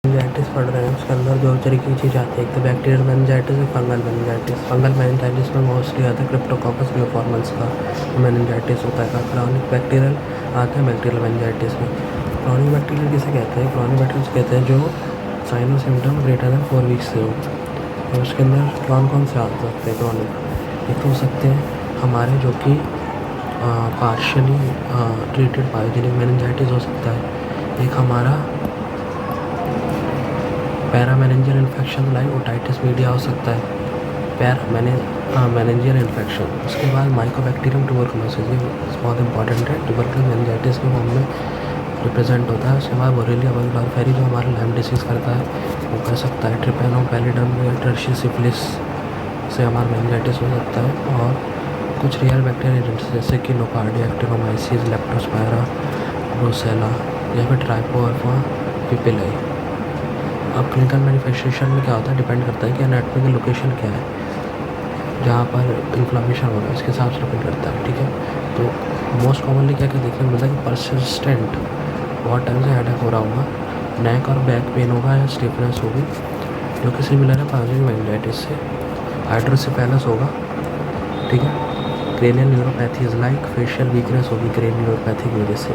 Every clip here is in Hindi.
मेनिंजाइटिस पढ़ रहे हैं, उसके अंदर दो तरीके की चीज़ आती है, एक तो बैक्टीरियल मेनिंजाइटिस और फंगल मेनिंजाइटिस। फंगल मेनिंजाइटिस में मोस्टली आता है क्रिप्टोकोकस रियोफॉर्मन्स का मेनिंजाइटिस होता है। क्रॉनिक बैक्टीरियल आता है बैक्टीरियल मेनिंजाइटिस में। क्रॉनिक बैक्टीरियल किसे कहते हैं? क्रॉनिक बैक्टीरियल कहते हैं जो साइन और सिम्टम ग्रेटर देन 4 वीक्स से हो। और उसके अंदर कौन कौन से आ सकते हैं क्रॉनिक? एक तो हो सकते हैं हमारे जो कि पार्शियली ट्रीटेड पायोजेनिक मेनिंजाइटिस हो सकता है। एक हमारा पैरामेनिंजियल इन्फेक्शन लाइक ओटाइटिस मीडिया हो सकता है, मेनिंजियल इन्फेक्शन। उसके बाद माइकोबैक्टीरियम ट्यूबरकुलोसिस, ये बहुत इंपॉर्टेंट है, ट्यूबरकुलस मेनिंजाइटिस के फॉर्म में रिप्रेजेंट होता है। उसके बाद बोरेलिया बर्गलॉरफेरी जो हमारा लाइम डिसीज़ करता है वो कर सकता है। ट्रिपेनो पैलिडम या टर्शी सिफिलिस से हमारा मेनिंजाइटिस हो सकता है। और कुछ रियल बैक्टीरियल एजेंट्स जैसे कि नोकार्डिया, एक्टिनोमाइसिस, लेप्टोस्पायरा, ब्रुसेला या फिर ट्राइकोअल्फा पिपिलाई। अब क्लिनिकल मैनिफेस्टेशन में क्या होता है, डिपेंड करता है कि एनाटॉमिकल लोकेशन क्या है जहाँ पर इन्फ्लामेशन हो रहा है, इसके हिसाब से डिपेंड करता है। ठीक है, तो मोस्ट कॉमनली क्या क्या देखने को मिलता है कि परसिस्टेंट बहुत टाइम से हेडेक हो रहा होगा, नेक और बैक पेन होगा या स्टिफनेस होगी जो कि सिमिलर है पायोजेनिक मेनिंजाइटिस से। हाइड्रोसिफेलस होगा, ठीक है। Cranial neuropathies like facial weakness होगी क्रेनियल न्यूरोपैथी की वजह से,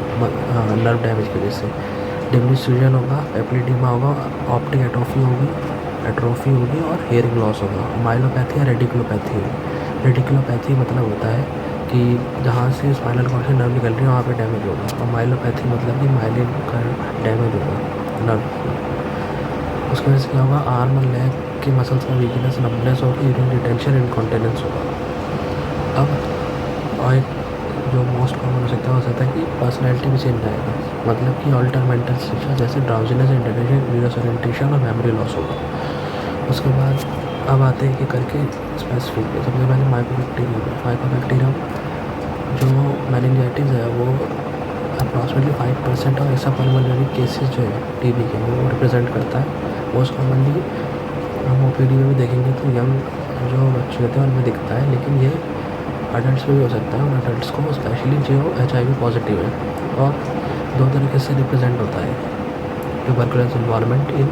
नर्व डैमेज की वजह से। डिम्निसूजन होगा, एप्लिडीमा होगा, ऑप्टिक एट्रोफी होगी और हेयरिंग लॉस होगा। माइलोपैथी या रेडिकुलोपैथी होगी। रेडिकुलोपैथी मतलब होता है कि जहाँ से स्पाइनल कॉर्ड से नर्व निकल रही है वहाँ पे डैमेज होगा, और माइलोपैथी मतलब कि माइलिन का डैमेज होगा नर्व। उसकी वजह से क्या होगा, आर्म और लेग की मसल्स में वीकनेस, नंबनेस और यूरिन रिटेंशन, इनकॉन्टिनेंस होगा। अब और एक जो मोस्ट कॉमन हो सकता है कि पर्सनैलिटी भी चेंज आएगा, मतलब कि ऑल्टर मेंटल स्टेटस जैसे ड्राउजीनेस, इंटरनेशन, डिसोरिएंटेशन और मेमोरी लॉस होगा। उसके बाद अब आते हैं कि करके स्पेसिफिक। सबसे पहले माइकोबैक्टीरियम जो मेनिंजाइटिस है वो अप्रॉक्सीमेटली 5% और ऐसा पल्मोनरी केसेस जो है टीबी के वो रिप्रेजेंट करता है। मोस्ट कॉमनली हम ओपीडी में भी देखेंगे तो यंग जो बच्चे होते हैं उनमें दिखता है, लेकिन ये अडल्ट में भी हो सकता है। और अडल्ट्स को स्पेशली जो HIV पॉजिटिव है, और दो तरीके से रिप्रेजेंट होता है ट्यूबरकुलस इन्वॉल्वमेंट इन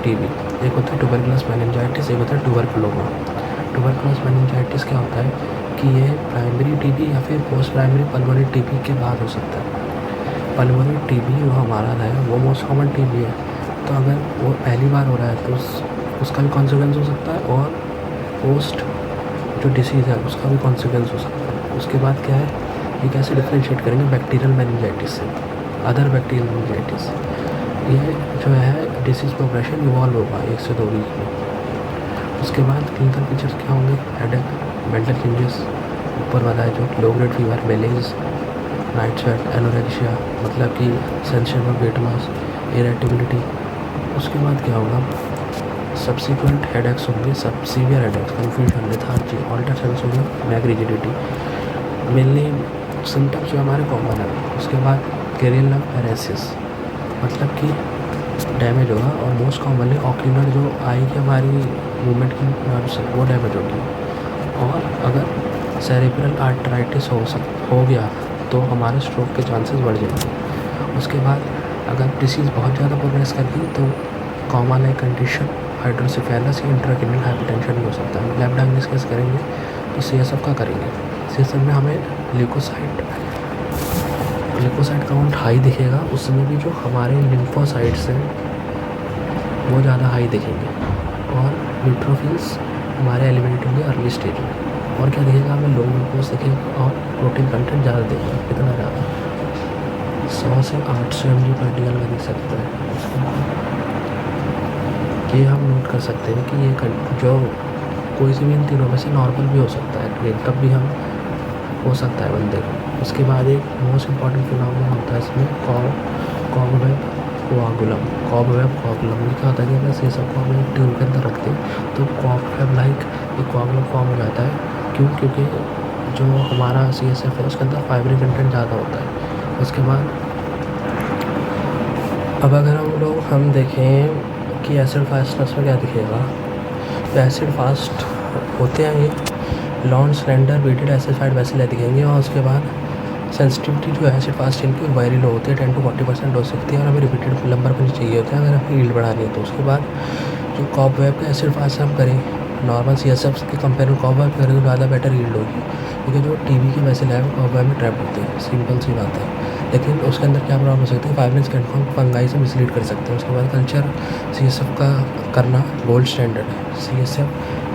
टीबी। एक होता है ट्यूबरकुलस मेनिंजाइटिस, एक होता है ट्यूबरकुलोमा। ट्यूबरकुलस मेनिंजाइटिस क्या होता है कि ये प्राइमरी टीबी या फिर पोस्ट प्राइमरी पल्मोनरी टीबी के बाद हो सकता है। पल्मोनरी टीबी जो हमारा है वो मोस्ट कॉमन टीबी है, तो अगर वो पहली बार हो रहा है तो उसका भी कॉन्सिक्वेंस हो सकता है, और पोस्ट जो डिसीज़ है उसका भी कॉन्सिक्वेंस हो सकता है। उसके बाद क्या है, ये कैसे डिफ्रेंशिएट करेंगे बैक्टीरियल मेनिंजाइटिस से अदर बैक्टीरियल मेनिंजाइटिस। ये जो है डिसीज़ प्रोग्रेशन इवॉल्व होगा 1 से 2 वीक में। उसके बाद क्लिनिकल फीचर्स क्या होंगे, हेडेक, मेंटल चेंजेस, ऊपर वाला है जो low grade fever, malaise, night sweat, anorexia मतलब कि sensation of weight loss, irritability. उसके बाद क्या होगा, सब्सिक्वेंट हेडेक्स होंगे, सब severe headaches, confusion, lethargy, alter sense होगी, नेक रिजिडिटी, मेनली सिम्टम्स जो हमारे कॉमन है। उसके बाद कैरियल नर्व पैरेसिस मतलब कि डैमेज होगा, और मोस्ट कॉमनली ऑक्यूलर जो आई की हमारी मूवमेंट की नर्व्स है वो डैमेज होगी। और अगर सेरेब्रल आर्टराइटिस हो गया तो हमारे स्ट्रोक के चांसेस बढ़ जाएंगे। उसके बाद अगर डिसीज़ बहुत ज़्यादा प्रोग्रेस कर गई तो कॉमा लाइक कंडीशन, हाइड्रोसिफेलस या इंट्राक्रेनियल हाइपरटेंशन भी हो सकता है। लैब डायग्नोसिस कैसे करेंगे, तो CSF का करेंगे। CSF में हमें ल्यूकोसाइट काउंट हाई दिखेगा, उसमें भी जो हमारे लिम्फोसाइट्स हैं वो ज़्यादा हाई दिखेंगे, और न्यूट्रोफिल्स हमारे एलिमिनेट होंगे अर्ली स्टेज में। और क्या दिखेगा, हमें लो ग्लूकोज दिखेगा और प्रोटीन कंटेंट ज़्यादा दिखेगा। कितना ज़्यादा, 100 से 800 mg पर DL में दिख सकता है। ये हम नोट कर सकते हैं कि ये जो कोई से भी इन तीनों में से नॉर्मल भी हो सकता है, लेकिन तब भी हम हो सकता है बंदे को। उसके बाद एक मोस्ट इम्पॉर्टेंट फिनोमेना होता है इसमें कॉबवेब कोआगुलम। ये क्या होता है कि अगर CSF को हम ट्यूब के अंदर रखते हैं तो कॉबवेब लाइक एक कोआगुलम फॉर्म हो जाता है। क्योंकि जो हमारा CSF है उसके अंदर फाइब्रिक कंटेंट ज़्यादा होता है। उसके बाद अब अगर हम देखें कि एसिड फास्टनेस में क्या दिखेगा, तो एसिड फास्ट होते हैं ये लॉन्ग स्लेंडर बीटेड एसिडिफाइड वेसिल दिखेंगे। और उसके बाद सेंसिटिविटी जो है एसिड फास्ट चेन की वेरी लो होती है, 10 to 40% हो सकती है और हमें रिपीटेड नंबर पर चाहिए होता है अगर हमें यील्ड बढ़ानी है तो। उसके बाद जो कॉबवेब का एसिड फास्ट हम करें नॉर्मल CSF के कंपेयर में कॉबवेब करें तो ज़्यादा बेटर यील्ड होगी, क्योंकि जो टीवी की वैसे है वो कॉबवेब में ट्रैप होते हैं, सिंपल सी बात है। लेकिन उसके अंदर क्या प्रॉब्लम हो सकती है, फाइब्रेंस कन्फर्म फंगाई से मिसलीड कर सकते हैं। उसके बाद कल्चर CSF का करना गोल्ड स्टैंडर्ड है, CSF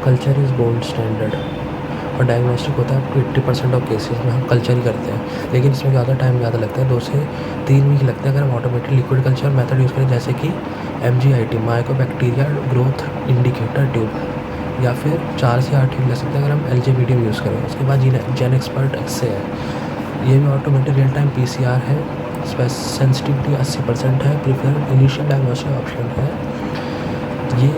culture is gold standard और डायग्नोस्टिक होता है 80% ऑफ केसेस में हम कल्चर ही करते हैं, लेकिन इसमें ज़्यादा टाइम ज़्यादा लगता है, 2 से 3 वीक लगते हैं अगर हम automatic liquid culture method use करें, जैसे कि MGIT mycobacteria growth indicator tube, या फिर 4 से 8 ट्यूब ले सकते हैं अगर हम LJ मीडियम यूज़ करें। उसके बाद जेन एक्सपर्ट XA है, ये भी ऑटोमेटिक रियल टाइम PCR है, सेंसिटिविटी 80% है, प्रीफर इनिशियल डायग्नोस्टिक ऑप्शन है। ये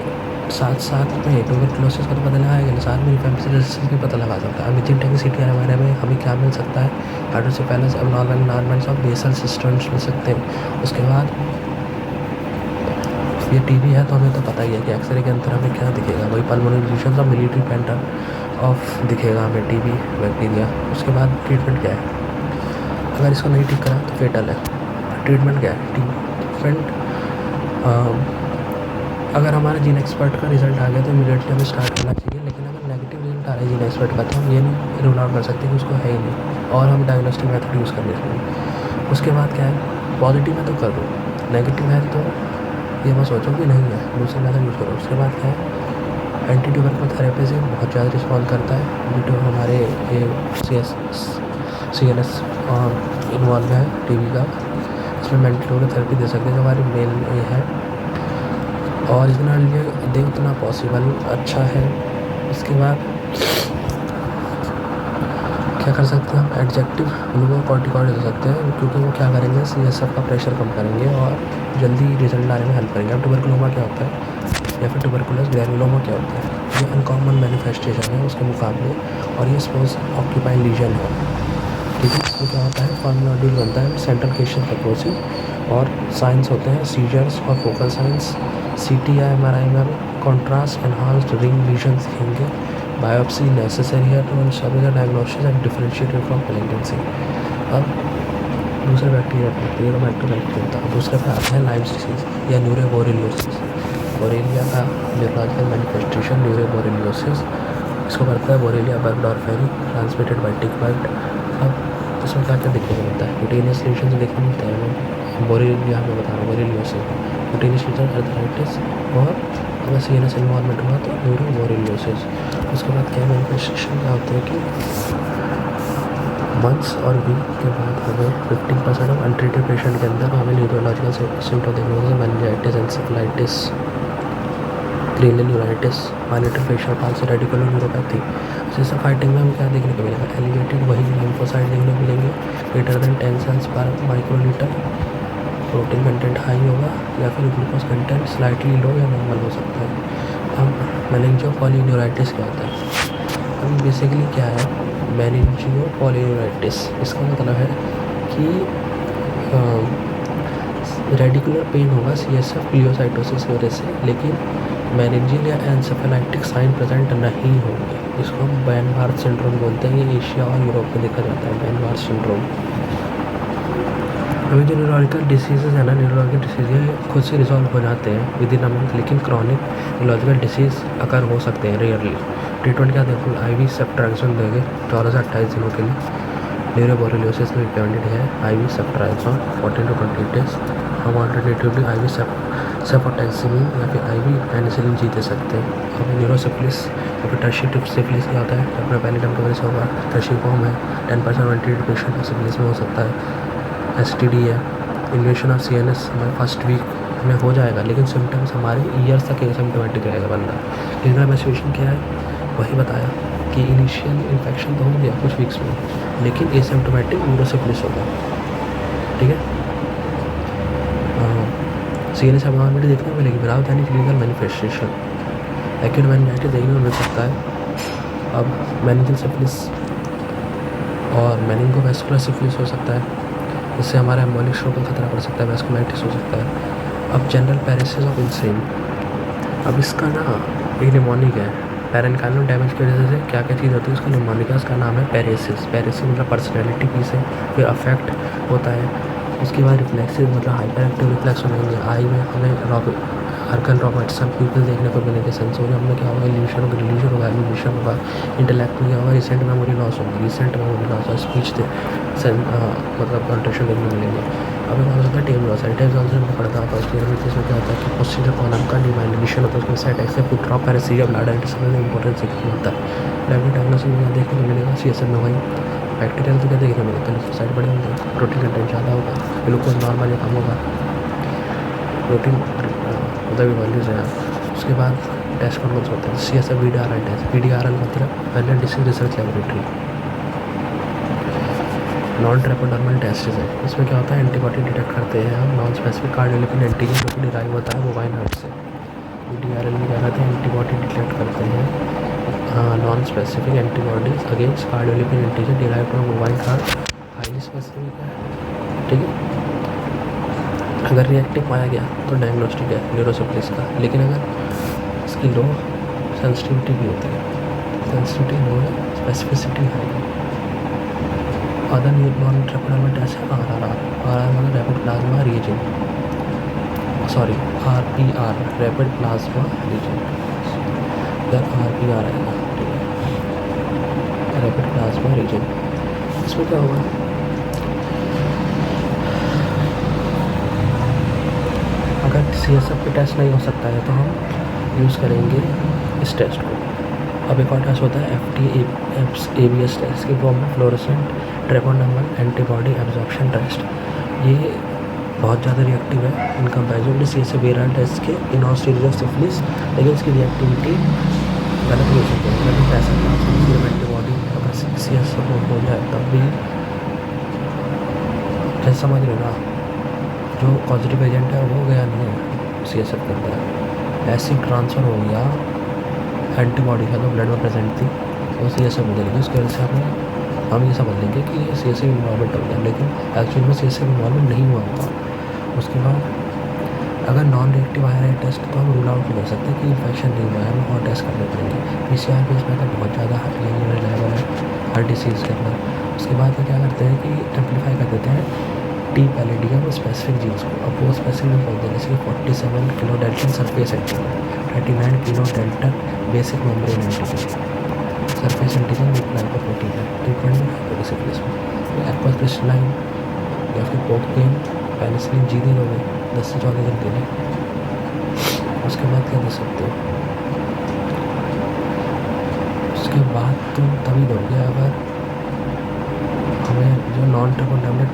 साथ में ट्यूबरकुलोसिस का तो पता लगाएगा, साथ में रिफेम्पिसिस भी पता लगा सकता है। मिथिन टैंक CTR हमारे में हमें क्या मिल सकता है, hydrocephalus abnormal normals of basal systems मिल सकते हैं। उसके बाद ये टीबी है तो हमें तो पता ही है कि एक्सरे के अंदर हमें क्या दिखेगा, वही pulmonary diffusion of military penta of दिखेगा हमें टीबी बैक्टीरिया। उसके बाद ट्रीटमेंट क्या है, अगर इसको नहीं ठीक करा तो फेटल है। ट्रीटमेंट क्या है, ट्रीटमेंट अगर हमारा जीन एक्सपर्ट का रिजल्ट आ गया तो इमीडिएटली हमें स्टार्ट करना चाहिए, लेकिन अगर नेगेटिव रिजल्ट आ रहा है जीन एक्सपर्ट का तो हम ये नहीं रूल आउट कर सकते कि उसको है ही नहीं और हम डायग्नोस्टिक मेथड यूज़ करने चाहिए। उसके बाद क्या है, पॉजिटिव है तो कर दो, नेगेटिव है तो ये मत सोचो कि नहीं है, दूसरे मेथड यूज़ करो। उसके बाद क्या है, एंटी ट्यूबरकुलर थेरेपी से बहुत ज़्यादा रिस्पॉन्ड करता है, जो हमारे CNS इन्वॉल्व है टीबी का, इसमें मेंटल थेरेपी दे सकते हैं जो हमारी मेन ये है, और जितना दे उतना पॉसिबल अच्छा है। इसके बाद क्या कर सकते हैं हम, एडजेक्टिव ग्लूकोकॉर्टिकॉइड दे सकते हैं, क्योंकि वो क्या करेंगे CSF का प्रेशर कम करेंगे और जल्दी रिजल्ट लाने में हेल्प करेंगे। अब ट्यूबरकुलोमा क्या होता है या फिर ट्यूबरकुलस ग्रैनुलोमा क्या होता है, ये अनकॉमन मैनिफेस्टेशन है उसके मुकाबले, और ये स्पोज ऑक्यूपाइड लीजन है, ठीक है। इसमें क्या होता है, फॉर्म नोड्यूल बनता है सेंट्रल केशन फिब्रोसिस, और साइंस होते हैं सीजर्स और फोकल साइंस। CT या MRI में कॉन्ट्रास्ट एनहांस्ड रिंग लीजन दिखेंगे। बायोप्सी नेसेसरी है to ensure the diagnosis and differentiate from malignancy. अब दूसरा बैक्टीरिया होता है, दूसरे पे आता है लाइम्स डिसीज या न्यूरोबोरेलियोसिस। बोरेलिया का न्यूरोलॉजिकल मैनिफेस्टेशन न्यूरोबोरेलियोसिस, इसको करता है Borrelia burgdorferi transmitted by tick bite. अब इसमें क्या क्या देखने को मिलता है, क्यूटेनियस लीजन से देखने को मिलता है, बोरेलिया में बता रहा हूँ बोरेलियोसिस, क्यूटेनियस लीजन अर्थराइटिस, और अगर CNS इन्वॉल्वमेंट हुआ तो न्यूरोबोरेलियोसिस। उसके बाद क्या मैनिफेस्टेशन क्या होते हैं कि मंथ्स और वीक के बाद हमें 50% ऑफ अनट्रीटेड पेशेंट के अंदर हमें न्यूरोलॉजिकल सिम्टम देखने को मिलते हैं, meningitis, encephalitis, cranial neuritis, military facial palsy, radicular neuropathy. जैसे फाइटिंग में हमें क्या देखने को मिलेगा, एलिवेटेड वही लिम्फोसाइट देखने को मिलेंगे ग्रेटर देन 10 सेल्स पर माइक्रोलीटर, प्रोटीन कंटेंट हाई होगा या फिर ग्लूकोज कंटेंट स्लाइटली लो या नॉर्मल हो सकता है। अब मेनिंजोपॉलीन्यूराइटिस क्या होता है, अब बेसिकली क्या है मेनिंजियोपॉलीन्यूराइटिस, इसका मतलब है कि रेडिकुलर पेन होगा CSF ग्लियोसाइटोसिस की वजह से, लेकिन मेनिंजियल या एंसेफेलाइटिक साइन प्रेजेंट नहीं होंगे। इसको हम बैन-वार्थ सिंड्रोम बोलते हैं, ये एशिया और यूरोप में देखा जाता है बैन-वार्थ सिंड्रोम। अभी जो न्यूरोलॉजिकल डिसीज़ है ना, न्यूरोलॉजिकल डिसीज़ ये खुद से रिजॉल्व हो जाते हैं विद इन अ मंथ, लेकिन क्रॉनिक न्यूरोलॉजिकल डिसीज़ अकर हो सकते हैं रेयरली। ट्रीटमेंट क्या देखो, IV सेफ्ट्राक्सोन देंगे 14 से 28 दिनों के लिए। न्यूरोबोरेलियोसिस में रिकमेंडेड है IV सेफ्ट्राक्सोन 14 to 20 डेज। हम ऑल्टरनेटिवली IV सेफोटैक्सिमिन या फिर IV पेनिसिलिन जी दे सकते हैं। अब न्यूरोसिफिलिस या फिर टर्शियरी सिफिलिस क्या होता है, अपना पहले टर्म की वजह से होगा, टर्शियरी फॉर्म है, 10% अनट्रीटेड पेशेंट को सिफिलिस में हो सकता है। STD है, इन्वेशन ऑफ CNS हमारे फर्स्ट वीक में हो जाएगा, लेकिन सिम्टम्स हमारे ईयर्स तक एसिम्प्टोमेटिक रहेगा बंदा। क्लिनिकल मैनिफेस्टेशन क्या है, वही बताया कि इनिशियल इन्फेक्शन तो हो गया कुछ वीक्स में, लेकिन एसिम्प्टोमेटिक न्यूरोसिफिलिस होगा, ठीक है। CNS एबनॉर्मलिटी देखने को मिलेगी without any clinical manifestation. Acute meningitis देखने को मिल सकता है। अब मेनिंजियल सिफिलिस और मेनिंगोवैस्कुलर सिफिलिस हो सकता है, इससे हमारे एम्बोलिक स्ट्रोक का खतरा पड़ सकता है, वैस्कुलाइटिस हो सकता है। अब जनरल पैरेसिस ऑफ इंसेन, अब इसका ना एक निमोनिक है पैरेन्काइमल डैमेज की वजह से क्या क्या चीज़ होती है उसका निमोनिका, उसका नाम है पैरेसिस। पैरेसिस मतलब पर्सनैलिटी पीस है, फिर अफेक्ट होता है। उसके बाद रिफ्लेक्सिव मतलब हाइपर एक्टिव रिफ्लेक्स होंगे। आई में हमें हरकन रॉबर्टसन पीपल देखने को मिलेंगे। सेंसोरियम में क्या होगा, इल्यूशन होगा, एलिमिनेशन होगा। इंटेलेक्ट में क्या होगा, रिसेंट मेमोरी लॉस होगी, स्पीच मतलब कंट्रेक्शन देखने को मिलेंगे। अब एक होता है टेम लॉस। टेम लॉस में पढ़ता होगा उसकी इसमें क्या होता है कि पोस्टीरियर कॉलम का डिमाइलिनेशन होता है, उसमें side except foot drop paresthesia blood anticipal important signal होता है। लैबोरेटरी डायग्नोसिस में देखने को मिलेगा सीएसएफ में वही बैक्टीरियल तो क्या देखने को मिलेगा, लिपोसाइट बड़े होंगे, प्रोटीन कंटेंट ज़्यादा होगा, ग्लूकोज नॉर्मल या कम होगा, प्रोटीन उधर भी वैल्यूज है। उसके बाद टेस्ट कौन कौन से होते हैं, सीएसएफ VDRL टेस्ट। VDRL मतलब variant disease research laboratory. Non treponemal test है, इसमें क्या होता है एंटीबॉडी डिटेक्ट करते हैं हम नॉन स्पेसिफिक कार्डियोलिपिड एंटीजन जो कि डिराइव होता है बोवाइन हर्ट से। VDRL में क्या करते हैं एंटीबॉडी डिटेक्ट करते हैं non specific antibodies against cardiolipid antigen derive from bovine heart, highly specific है। ठीक है, अगर रिएक्टिव पाया गया तो डायग्नोस्टिक है न्यूरोसिफिलिस का, लेकिन अगर इसकी लो सेंसिटिविटी भी होती है, सेंसिटिविटी लो है, स्पेसिफिसिटी हाई है। अदर नॉन ट्रेपोडर्मल टेस्ट है RRR मतलब rapid plasma reagin, sorry RPR rapid plasma reagin, इधर RPR आएगा। ठीक है, रैपिड प्लाज्मा रीजन। इसमें क्या होगा, अगर CSF पे टेस्ट नहीं हो सकता है तो हम यूज़ करेंगे इस टेस्ट को। अब एक और टेस्ट होता है FT-ABS टेस्ट की फॉर्म में fluorescent treponemal antibody absorption test. ये बहुत ज़्यादा रिएक्टिव है in comparison to CSF VRL test के in all stages of syphilis, लेकिन इसकी रिएक्टिविटी गलत भी हो सकती है। मतलब कैसा एंटीबॉडी अगर CSF हो जाए तब भी जैसे समझ रहे ना, जो पॉजिटिव एजेंट है वो गया नहीं है CSF के अंदर, एसिड ट्रांसफ़र हो गया एंटीबॉडी का जो ब्लड में प्रेजेंट थी वो CSF में चली गई। उसकी वजह से हम ये समझ लेंगे कि ये CSF इन्वॉल्वमेंट हो गया, लेकिन एक्चुअली में CSF इन्वॉल्वमेंट नहीं हुआ होगा। उसके बाद अगर नॉन रिएक्टिव आया है टेस्ट तो हम रूल आउट नहीं कर सकते कि इन्फेक्शन नहीं हुआ है, हमें और टेस्ट करने पड़ेंगे। PCR भी इसमें तो बहुत ज़्यादा रिलायबल है हर डिसीज़ के अंदर। उसके बाद क्या करते हैं कि एम्पलीफाई कर देते हैं T पैलिडियम स्पेसिफिक जीन्स को। अब वो स्पेसिफिक बोलते हैं जैसे 47 kilo dalton surface antigen, 39 kilo dalton basic membrane antigen, surface antigen with glycoprotein है। ट्रीटमेंट में हाइपोक्सिफिलिस में एक्वस क्रिस्टलाइन या फिर पोकपेन पेनिसिलिन जी दिन हो गए 10 से 14 दिन के लिए। उसके बाद क्या दे सकते हो, उसके बाद तुम तभी दोगे अगर हमें जो नॉन ट्रेपोडर्मल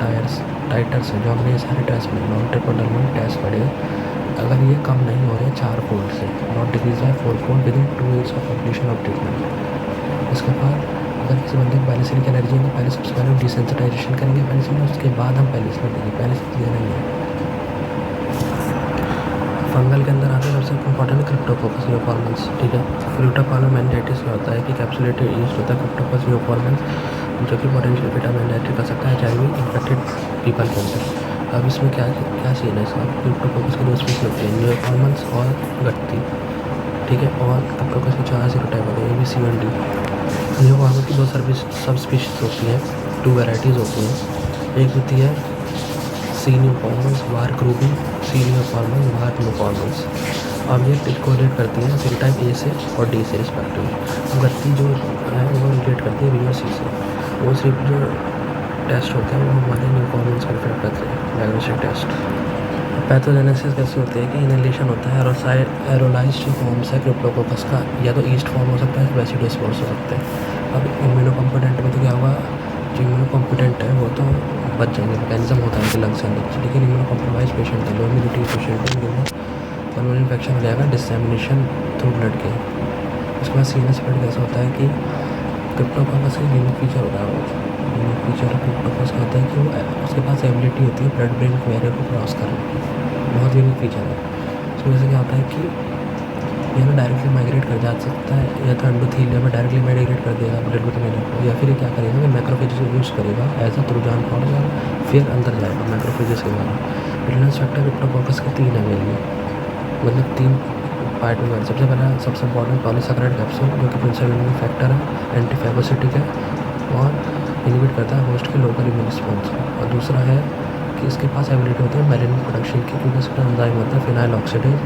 टाइटर्स है, जो हमने ये सारे टेस्ट में नॉन ट्रेपोडर्मल टेस्ट पढ़े, अगर ये कम नहीं हो रहे 4 फोल्ड से, not decrease by 4 fold with in 2 years of completion of treatment. उसके बाद अगर किसी बंदे को पेनिसिलिन की एलर्जी है तो पहले सबसे पहले डिसेंसिटाइजेशन करेंगे पेनिसिलिन, उसके बाद हम पेनिसिलिन देंगे, पेनिसिलिन देना ही है। फंगल के अंदर आते हैं सबसे इंपॉर्टेंट क्रिप्टोकोकस न्यूफॉर्मेंस। ठीक है, क्रिप्टोकोकस मेनिंजाइटिस में होता है कि कैप्सुलेटेड ईस्ट होता है क्रिप्टोकोकस न्यूफॉर्मेंस, जो कि पोटेंशियल बीटा मेनिंजाइटिस कर सकता है HIV इन्फेक्टेड पीपल के अंदर। अब इसमें क्या सीन है इसका, क्रिप्टोकोकस की 2 स्पीशीज होती है, न्यूफॉर्मेंस और गट्टी। ठीक है, और क्रिप्टोकोकस की 4 सीरोटाइप होते हैं, ABC और D। न्यूफॉर्मेंस की 2 सब स्पीशीज होती हैं, 2 वैराइटीज़ होती हैं। एक होती है C न्यूफॉर्मेंस वार क्रूबी, C न्यूफॉर्मेंस वार न्यूफॉर्मेंस। अब ये कोरिलेट करती है सीरोटाइप A से और D से रिस्पेक्टिवली। गत्ती जो है वो रिलेट करती है B और C से। वो सिर्फ जो टेस्ट होते हैं वो हमारे न्यूफॉर्मेंस को इफेक्ट करते हैं, डायग्नोस्टिक टेस्ट। पैथोजेनेसिस कैसे होती है कि इनहेलेशन होता है, एरोलाइज्ड जो फॉर्म्स है क्रिप्टोकोकस का, या तो ईस्ट फॉर्म हो सकता है, रेसिडुअस फॉर्म्स हो सकते हैं। अब इम्यूनोकॉम्पिटेंट में तो क्या होगा, जो इम्यूनोकॉम्पिटेंट है वो तो बच जाएंगे, मैकेनिज्म होता है कि लंग्स के अंदर, लेकिन इम्यूनोकॉम्प्रोमाइज पेशेंट है, लो इम्यूनिटी पेशेंट है, जिनमें पल्मोनरी इन्फेक्शन हो जाएगा डिसेमिनेशन थ्रू ब्लड के। उसके बाद सीनस स्प्रेड कैसा होता है कि क्रिप्टोकोकस का यूनिक फीचर होता है, यूनिक फीचर क्रिप्टोकोकस का होता है कि वो उसके पास एबिलिटी होती है ब्लड ब्रेन बैरियर को क्रॉस करने की, बहुत यूनिक फीचर है। उसकी वजह से क्या होता है कि ये ना डायरेक्टली माइग्रेट कर जा सकता है, या तो एंडोथेलियम में डायरेक्टली माइग्रेट कर देगा ब्लड को, या फिर ये क्या करेगा कि मैक्रोफेजेस को यूज़ करेगा एज अ त्रुजान पॉडर, फिर अंदर जाएगा मैक्रोफेजेस के द्वारा। रिलेंस फैक्टर क्रिप्टोकोकस के 3 है मेनली, मतलब 3 पार्ट में सबसे पहला सबसे इम्पॉर्टेंट पॉलीसैकेराइड कैप्सूल जो कि प्रिंसिपल फैक्टर है, एंटीफैगोसिटिक है और इनहिबिट करता है होस्ट के लोकल इम्यून रिस्पॉन्स। और दूसरा है कि इसके पास एबिलिटी होती है मेलेनिन प्रोडक्शन की, क्योंकि इसका एंजाइम होता है फिनाइल ऑक्सीडेज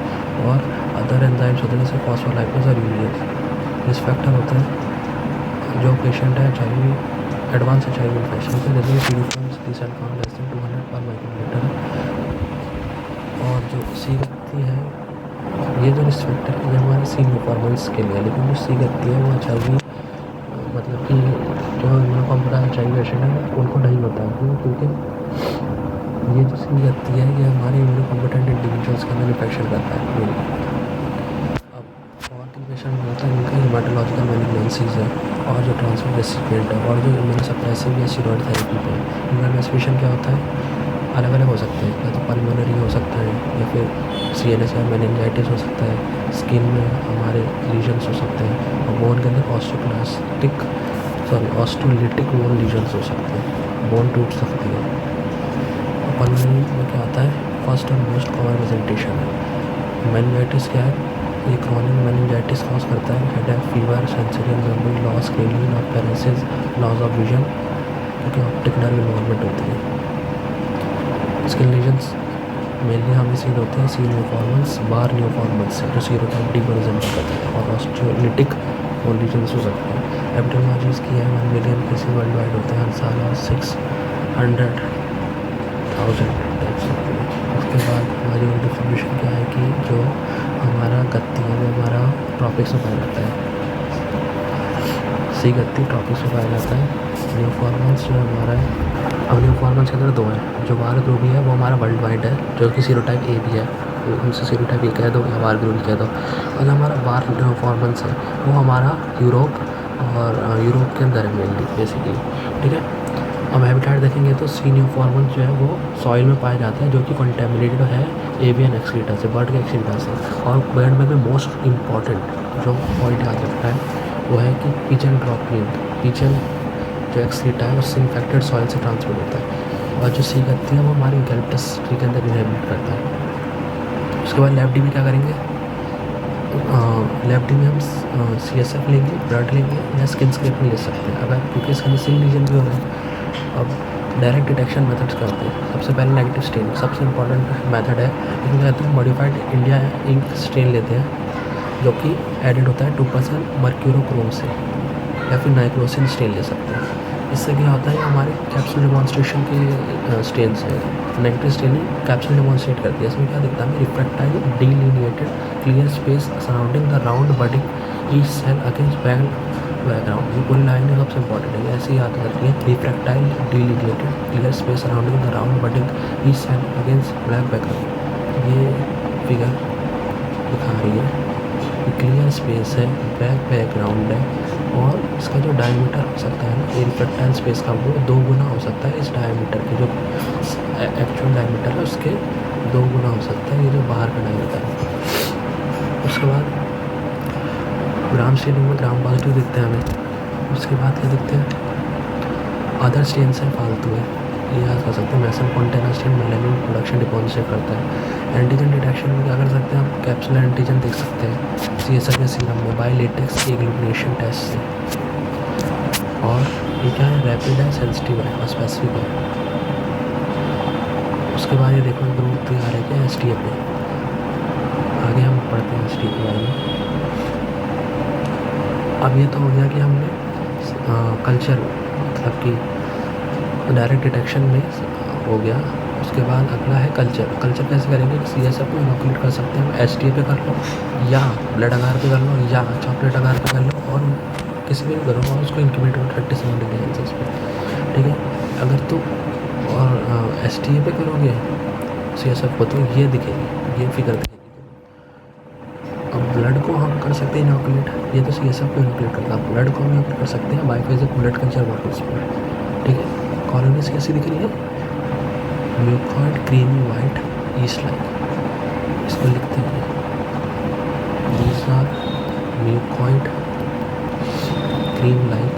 और अदर एंजाइम्स होते हैं जैसे फॉस्फोलाइपेज और यूरियस। रिस्क फैक्टर होते हैं जो पेशेंट है HIV एडवांस HIV इन्फेक्शन के, जैसे seroforms T cell count less than 200 पर माइक्रोमीटर। और जो सी गति है, ये जो रिस्क फैक्टर है ये हमारे सी परफॉर्मेंस के लिए, लेकिन जो सी गति है वो HIV मतलब कि जो इम्यूनोकॉम्प्रोमाइज्ड HIV पेशेंट है उनको नहीं होता है, क्योंकि ये जो सी गति है ये हमारे इम्यूनोकॉम्पिटेंट इंडिविजुअल्स के अंदर इन्फेक्शन करता है। अब और पेशेंट होता है इनका हेमाटोलॉजिकल मैलिग्नेंसीज है और जो ट्रांसफर रेसिपिएंट है और जो इम्यूनोसप्रेसिव या स्टेरॉइड थेरेपी पे इनका इन्वेस्टिगेशन क्या होता है, अलग अलग हो सकते हैं। या तो पल्मोनरी हो सकता है या फिर CNS या मेनिंजाइटिस हो सकता है, स्किन में हमारे लीजन्स हो सकते हैं और बोन के अंदर ऑस्टोलिटिक बोन लीजन्स हो सकते हैं, बोन टूट सकती है। पल्मोनरी में क्या होता है, फर्स्ट और मोस्ट कॉमन प्रेजेंटेशन है। मेनिंजाइटिस क्या है, ये क्रॉनिक मेनिंजाइटिस कॉज करता है headache, fever, sensory memory loss, cranial और पैरालिसिस, लॉस ऑफ विजन, क्योंकि ऑप्टिक नर्व इन्वॉल्वमेंट होती है। स्किन लीजन्स मेनली हमें सीन होते हैं सी न्यूफॉर्मन्स, बार न्यूफॉर्मन्स से जो सीरोटाइप डी को रिजेंबल करते हैं, और ऑस्टियोलिटिक वो लीजन्स हो सकते हैं। एपिडेमियोलॉजीज की है 1 मिलियन केसेस वर्ल्ड वाइड होते हैं हर साल और 600,000 टाइप्स होते हैं। उसके बाद हमारी डिस्ट्रीब्यूशन क्या है कि जो हमारा गत्ती है वो हमारा ट्रॉपिक्स में पाया जाता है, सी गत्ती ट्रॉपिक्स में पाया जाता है। न्यूफॉर्मन्स जो हमारा है, अब न्यूफॉर्मन्स के अंदर दो हैं, जो बार ग्रुपी है वो हमारा वर्ल्ड वाइड है जो कि सीरोटाइप A भी है, उनसे सीरोटाइप A कह दो या बार ग्रुपी कह दो। और जो हमारा बार न्यूफॉर्मन्स है वो हमारा यूरोप और यूरोप के अंदर है मेनली बेसिकली, ठीक है। अब हैबिटेट देखेंगे तो सी न्यूफॉर्मन्स जो है वो सॉइल में पाया जाता है जो कि कंटेमिनेटेड है एवियन एक्सक्रीटा से, बर्ड के एक्सक्रीटा से। और बर्ड में भी मोस्ट इम्पॉर्टेंट जो पॉइंट याद रखना है वो है कि पिजन ड्रॉपलेट, पिजन जो एक्सक्रीटा है उससे इन्फेक्टेड सॉइल से ट्रांसमिट होता है। और जो सी गत्ती है वो हमारे यूकैलिप्टस ट्री के अंदर इनहेबिट करता है। उसके बाद लैब डी में क्या करेंगे, लैब डी में हम CSF लेंगे, ब्लड लेंगे या स्किन स्क्रैपिंग ले सकते हैं अगर, क्योंकि इसके अंदर सिल लीजन भी हो रहा है। अब डायरेक्ट डिटेक्शन मेथड्स करते हैं। सबसे पहले नेगेटिव स्टेन सबसे इंपॉर्टेंट मेथड है, इसमें कहते हैं मॉडिफाइड इंडिया इंक स्टेन लेते हैं जो कि एडेड होता है 2% मर्क्यूरोक्रोम से, या फिर नाइक्रोसिन स्टेन ले सकते हैं। इससे क्या होता है, हमारे कैप्सूल डेमोन्स्ट्रेशन के स्टेन से नेगेटिव स्टेनिंग कैप्सूल डेमोन्स्ट्रेट करती है। इसमें क्या दिखता है, refractile delineated clear space surrounding the round budding each cell against background. ये पूरी लाइन है सबसे इंपॉर्टेंट है, ऐसे याद करती है। Refractile delineated clear space surrounding the round budding each cell against black background. ये फिगर दिखा रही है, क्लियर स्पेस है, ब्लैक बैकग्राउंड है और इसका जो डायमीटर हो सकता है ना, रिफ्रैक्टाइल स्पेस का वो 2 गुना हो सकता है इस डायमीटर के, जो एक्चुअल डायमीटर है उसके 2 गुना हो सकता है ये जो बाहर का डायमीटर है। उसके बाद ग्राम स्टेनिंग में ग्राम पॉजिटिव दिखते हैं हमें। उसके बाद क्या दिखते हैं, अदर स्टेन्स है फालतू है, ये याद कर सकते हैं। Masson container stain melanin production deposit करता है। एंटीजन डिटेक्शन में क्या कर सकते हैं, आप कैप्सूल एंटीजन देख सकते हैं CSF या सीरम में बाय लेटेक्स एग्लूटिनेशन टेस्ट से। और ये क्या है, रैपिड है, सेंसिटिव है और स्पेसिफिक है। उसके बाद ये देखो ग्रुप 3 आ रहा है क्या, STA पे। आगे हम पढ़ते हैं STA के बारे में। अब ये तो हो गया कि हमने कल्चर मतलब कि डायरेक्ट डिटेक्शन में हो गया। उसके बाद अगला है कल्चर। कल्चर कैसे करेंगे, CSF को इनोकुलेट कर सकते हैं, STA पे कर लो या ब्लड अगार पे कर लो या चॉकलेट अगार पे कर लो और किसी भी करो और उसको इंक्यूबेट 37 डिग्री सेल्सियस पे, ठीक है। अगर तो और STA पे करोगे CSF को तो ये दिखेगी, ये फिगर दिखेगी। अब ब्लड को हम कर सकते हैं इनोकुलेट, ये तो CSF को इनोकुलेट करता है, ब्लड को हम इनोकुलेट कर सकते हैं बाइफेजिक ब्लड कल्चर बॉटल्स पर, ठीक है। कॉलोनीज कैसी दिख रही है, mucoid creamy white yeast like, इसको लिखते हैं these are mucoid cream like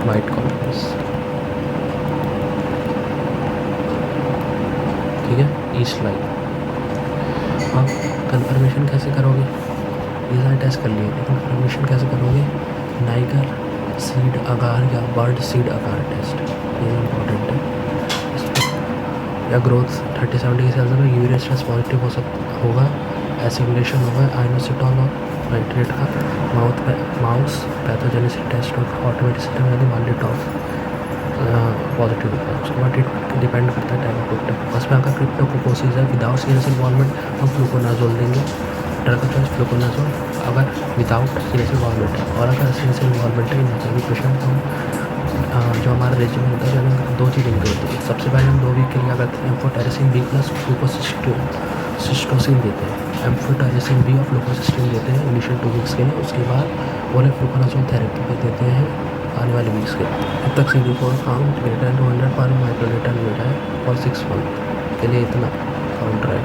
white colonies, ठीक है, ईस्ट लाइक। अब कन्फर्मेशन कैसे करोगे? ये सारे टेस्ट कर लिए, लेकिन कन्फर्मेशन कैसे करोगे? नाइगर सीड अगार या बर्ड सीड अगार टेस्ट, ये इम्पोर्टेंट है। या ग्रोथ 30-70 की सेल्स में यूरिया स्ट्रेस पॉजिटिव होगा, एसिमुलेशन होगा आइनोसिटॉन और नाइट्रेट का, माउस पैथोजेनिसिटी टेस्ट होगा, ऑटोमेटिक सिस्टम यदि माल्टीटॉफ पॉजिटिव होगा। उसके बाद ट्रीटमेंट डिपेंड करता है टाइप ऑफ क्रिप्टो। फर्स्ट में आपका क्रिप्टोकोकोसिस है, विदाउट सीरियस इन्वॉल्वमेंट हम फ्लूकोनाजोल देंगे, ड्रग का चॉइस फ्लूकोनाजोल अगर विदाउट सीरियस इन्वॉल्वमेंट है। और अगर सीरियस इन्वॉल्वमेंट है इनके पेशेंट हम जो हमारा रेजिमेंट होता है जो दो चीज़ें होती है। सबसे पहले हम 2 वीक के लिए क्या करते हैं, एम्फोटेरेसिन बी प्लस फ्लूकोसिस्टोसिन देते हैं, एम्फोटेरेसिन बी और फ्लूकोसिस्टोसिन देते हैं इनिशियल 2 वीक्स के लिए। उसके बाद ओरल फ्लूकोनाजोल थेरेपी पे देते हैं आने वाले वीक्स के। जब तक CD4 काउंट ग्रेटर देन 200 पर माइक्रोलीटर मिल जाए और 6 मंथ के लिए इतना काउंट रहे।